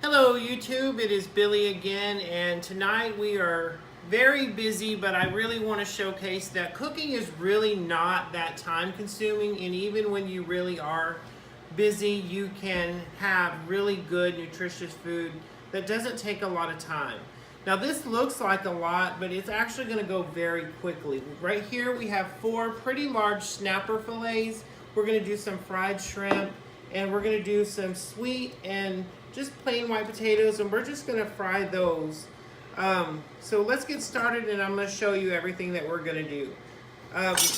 Hello YouTube, it is Billy again, and tonight we are very busy, but I really want to showcase that cooking is really not that time consuming, and even when you really are busy, you can have really good nutritious food that doesn't take a lot of time. Now this looks like a lot, but it's actually going to go very quickly. Right here we have 4 pretty large snapper fillets. We're going to do some fried shrimp, and we're going to do some sweet and just plain white potatoes, and we're just going to fry those. So let's get started, and I'm going to show you everything that we're going to do.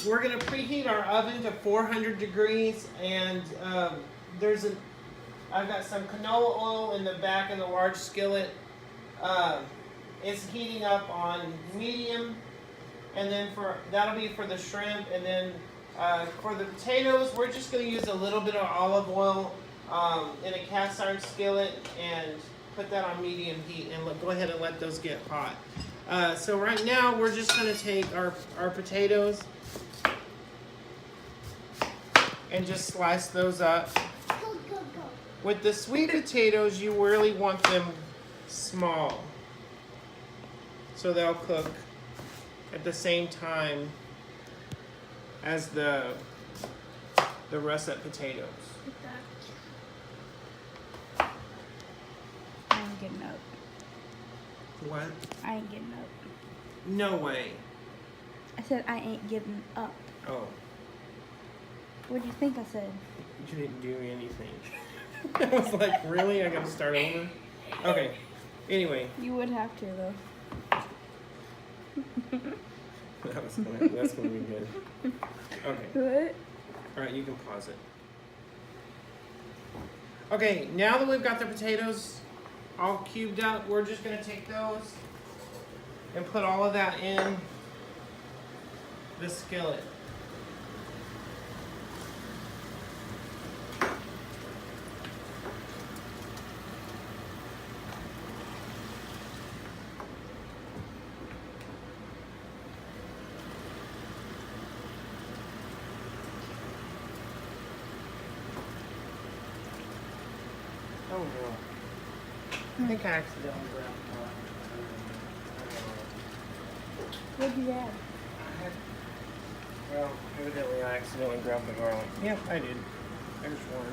We're going to preheat our oven to 400 degrees, and I've got some canola oil in the back of the large skillet. It's heating up on medium, and then that'll be for the shrimp, and then for the potatoes, we're just going to use a little bit of olive oil in a cast iron skillet and put that on medium heat, and go ahead and let those get hot. So right now we're just going to take our potatoes and just slice those up. With the sweet potatoes, you really want them small, so they'll cook at the same time as the russet potatoes. I ain't getting up. What? I ain't getting up. No way. I said I ain't giving up. Oh, What do you think I said? you didn't do anything. I was like, really? I gotta start over? Okay. Anyway, You would have to though. that's gonna be good. Okay. What? All right, you can pause it. Okay, now that we've got the potatoes all cubed up, we're just gonna take those and put all of that in the skillet. Oh no. I think I accidentally grabbed What'd you add? Well, evidently I accidentally grabbed the garlic. Yep, I did. There's one.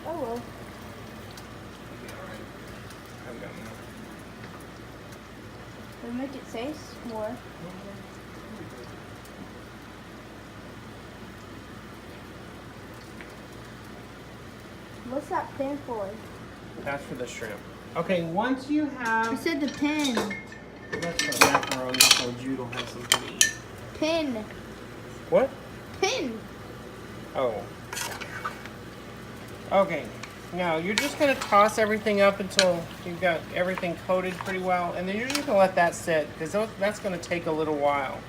Oh well. Alright. I've got more. We'll make it say more. What's that pin for? That's for the shrimp. Okay, once you I have... said the pin. That's for macaroni, so Jude will have something to eat. Pin. What? Pin. Oh. Okay. Now, you're just going to toss everything up until you've got everything coated pretty well, and then you're just going to let that sit, because that's going to take a little while.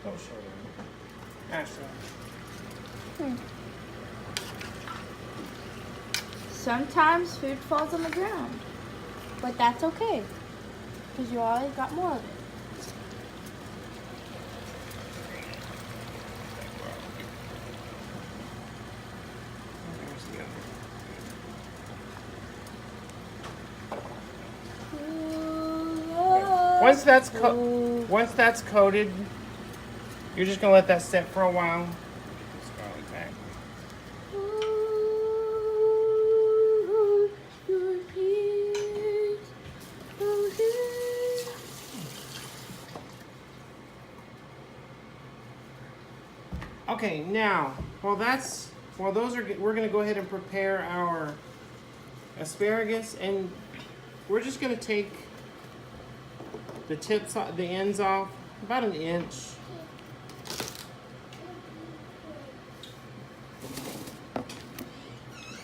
Don't show them. Ashley. Sometimes food falls on the ground, but that's okay, because you always got more of it. There's the other. Once that's coated, you're just gonna let that sit for a while. Just garlic back. Okay, now we're gonna go ahead and prepare our asparagus, and we're just gonna take the ends off, about 1 inch.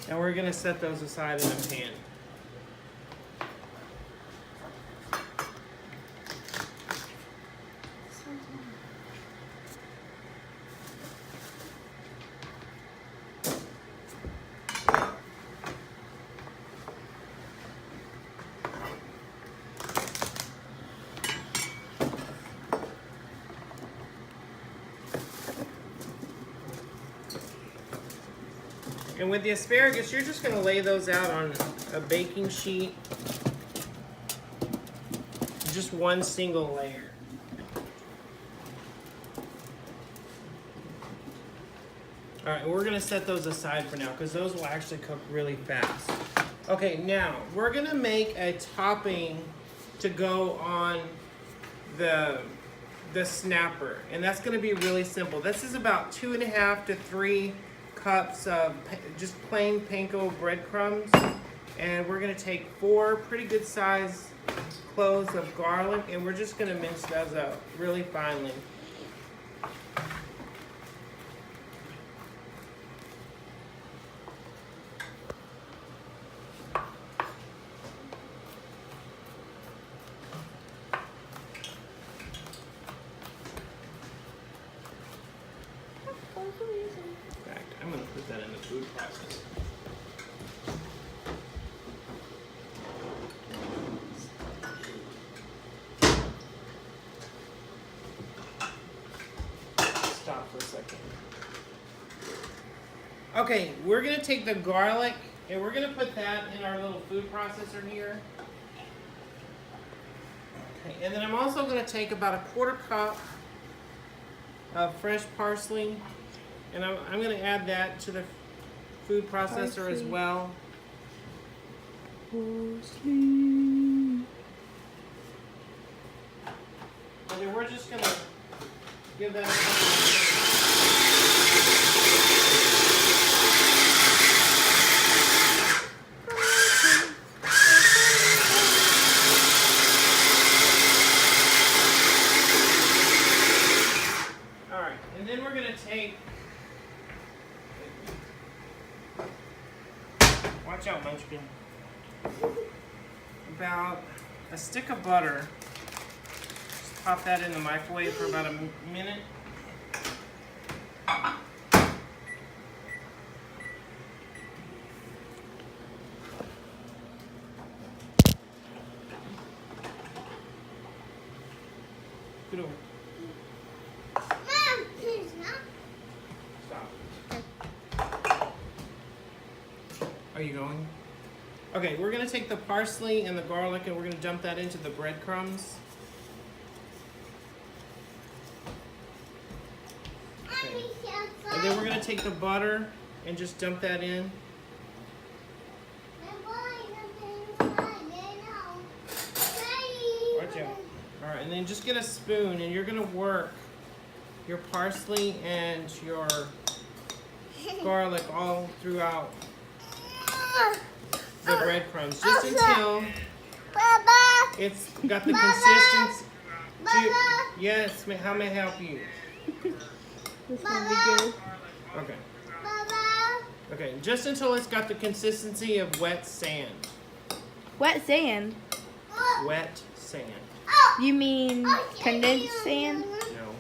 And we're gonna set those aside in a pan. And with the asparagus, you're just gonna lay those out on a baking sheet. Just one single layer. All right, we're gonna set those aside for now because those will actually cook really fast. Okay, now we're gonna make a topping to go on the snapper, and that's gonna be really simple. This is about 2.5 to 3 cups of just plain panko breadcrumbs, and we're gonna take 4 pretty good sized cloves of garlic, and we're just gonna mince those up really finely. In fact, I'm gonna put that in the food processor. Stop for a second. Okay, we're gonna take the garlic and we're gonna put that in our little food processor here. Okay, and then I'm also gonna take about a 1/4 cup of fresh parsley, and I'm gonna add that to the food processor as well. Parsley. And then we're just gonna give that a couple watch out, Munchkin. About a stick of butter. Just pop that in the microwave for about a minute. Get over. Mom, please, Mom. Stop. Are you going? Okay, we're gonna take the parsley and the garlic and we're gonna dump that into the breadcrumbs. Okay. And then we're gonna take the butter and just dump that in. Watch out. Alright, and then just get a spoon and you're gonna work your parsley and your garlic all throughout the breadcrumbs, just until it's got the consistency. Yes, how may I help you? This one be good. Okay. Okay, just until it's got the consistency of wet sand. Wet sand? Wet sand. You mean condensed sand? No.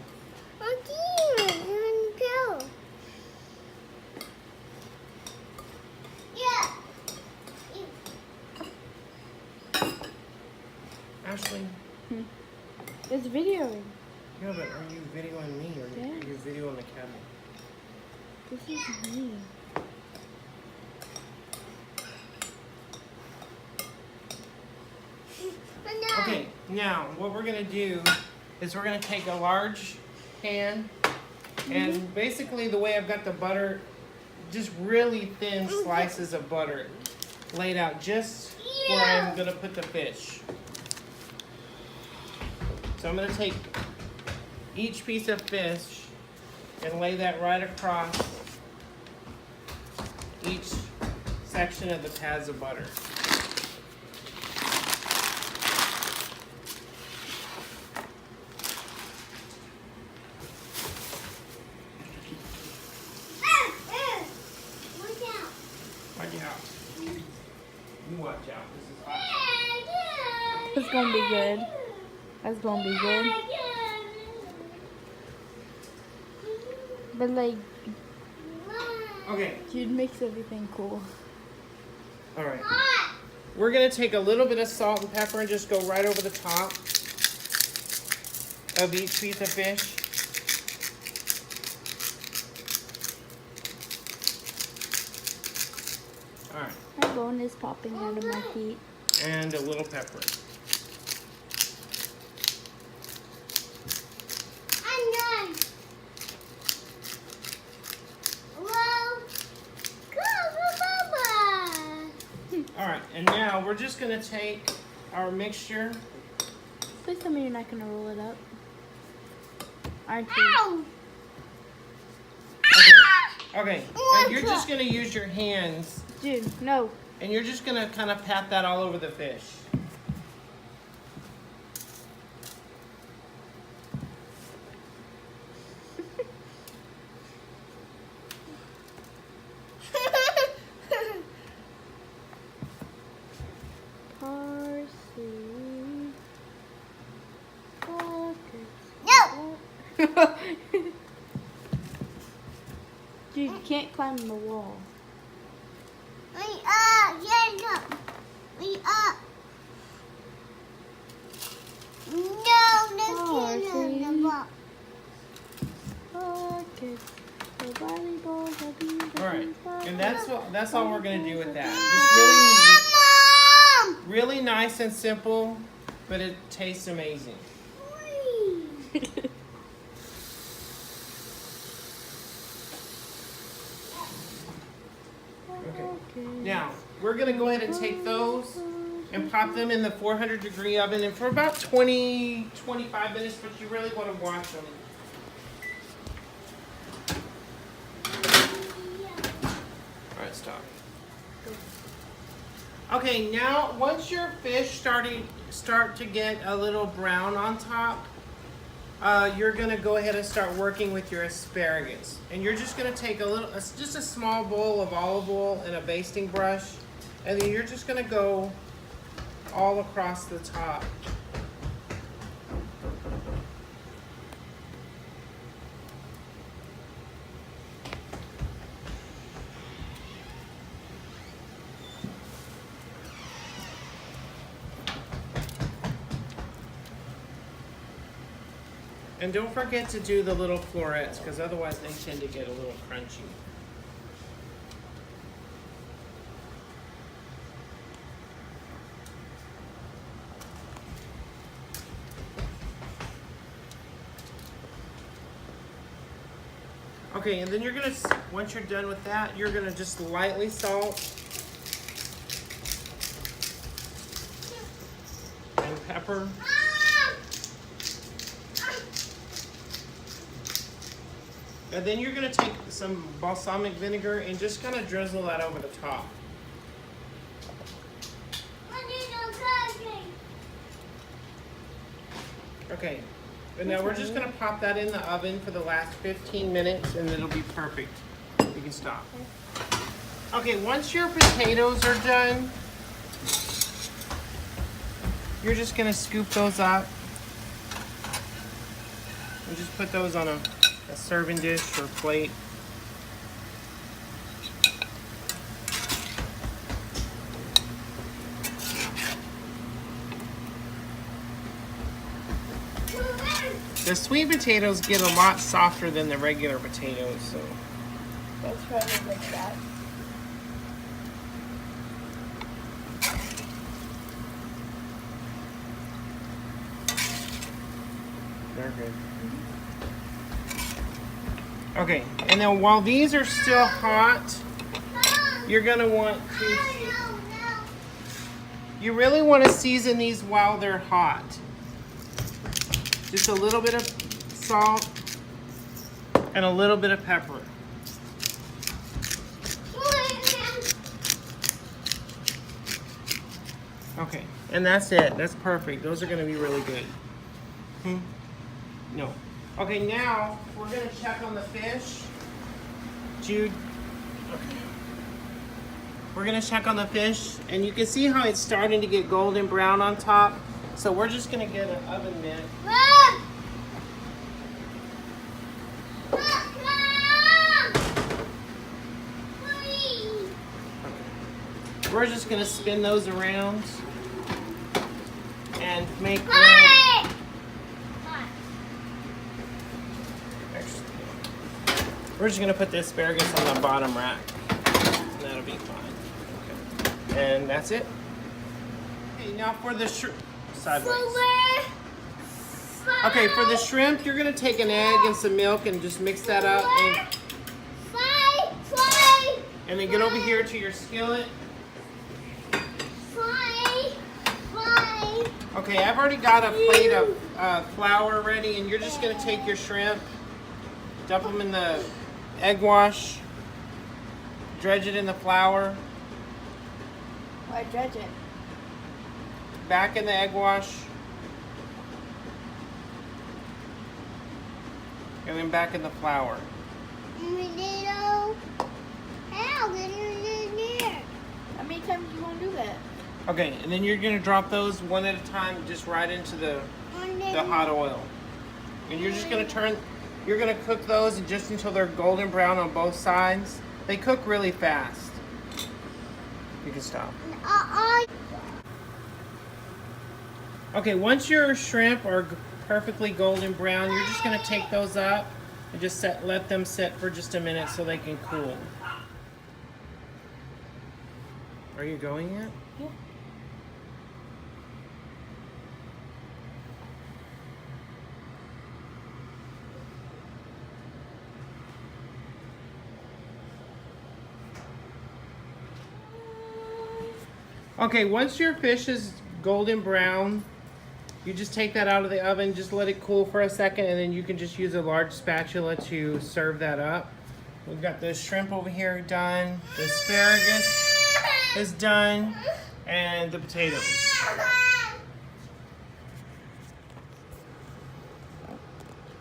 Ashley? It's videoing. Yeah, but are you videoing me or Yeah. are you videoing the cabinet? This is me. Okay, now what we're gonna do is we're gonna take a large pan and basically the way I've got the butter, just really thin slices of butter laid out just where I'm gonna put the fish. So I'm gonna take each piece of fish and lay that right across each section of the pads of butter. Watch out. You watch out. This is hot. It's gonna be good. That's gonna be good. But like, Okay. you'd mix everything cool. All right. We're gonna take a little bit of salt and pepper and just go right over the top of each piece of fish. bone is popping out of my feet. And a little pepper. I'm done. Well, All right, and now we're just gonna take our mixture. Please tell me you're not gonna roll it up. Aren't you? Ow! Okay, and you're just gonna use your hands, Dude, no. and you're just gonna kind of pat that all over the fish. Parsley. No! Dude, you can't climb the wall. We up, Jacob. We up. No, no, see? no, no. Buckets. The volleyballs are being All right, and that's all we're gonna do with that. Mom! Just really nice and simple, but it tastes amazing. Okay. Now we're gonna go ahead and take those and pop them in the 400-degree oven, and for about 20-25 minutes. But you really want to watch them. All right, stop. Okay, now once your fish start to get a little brown on top, you're gonna go ahead and start working with your asparagus. And you're just gonna take just a small bowl of olive oil and a basting brush, and then you're just gonna go all across the top. And don't forget to do the little florets, because otherwise they tend to get a little crunchy. Okay, and then you're gonna, once you're done with that, you're gonna just lightly salt and pepper. And then you're gonna take some balsamic vinegar and just kind of drizzle that over the top. Okay, and now we're just gonna pop that in the oven for the last 15 minutes and it'll be perfect. You can stop. Okay, once your potatoes are done, you're just gonna scoop those up and just put those on a serving dish or plate. The sweet potatoes get a lot softer than the regular potatoes, so. That's probably like that. They're good. Okay, and then while these are still hot, you're gonna want to, you really want to season these while they're hot. Just a little bit of salt and a little bit of pepper. Okay, and that's it. That's perfect. Those are gonna be really good. No. Okay, now we're gonna check on the fish. Jude. Okay. We're gonna check on the fish, and you can see how it's starting to get golden brown on top. So we're just gonna get an oven mitt. We're just gonna spin those around and make them. We're just gonna put the asparagus on the bottom rack, and that'll be fine. Okay. And that's it. Okay, now for the sideways. Okay, for the shrimp, you're gonna take an egg and some milk and just mix that up, and then get over here to your skillet. Okay, I've already got a plate of flour ready, and you're just gonna take your shrimp, dump them in the egg wash, dredge it in the flour, Why dredge it? back in the egg wash, and then back in the flour. How many times do you want to do that? Okay, and then you're gonna drop those one at a time, just right into the hot oil. And you're just gonna you're gonna cook those just until they're golden brown on both sides. They cook really fast. You can stop. Okay, once your shrimp are perfectly golden brown, you're just gonna take those up and just let them sit for just a minute so they can cool. Are you going yet? Yeah. Okay, once your fish is golden brown, you just take that out of the oven, just let it cool for a second, and then you can just use a large spatula to serve that up. We've got the shrimp over here done, the asparagus is done, and the potatoes.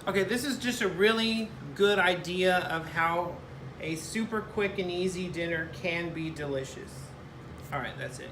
Okay, this is just a really good idea of how a super quick and easy dinner can be delicious. All right, that's it.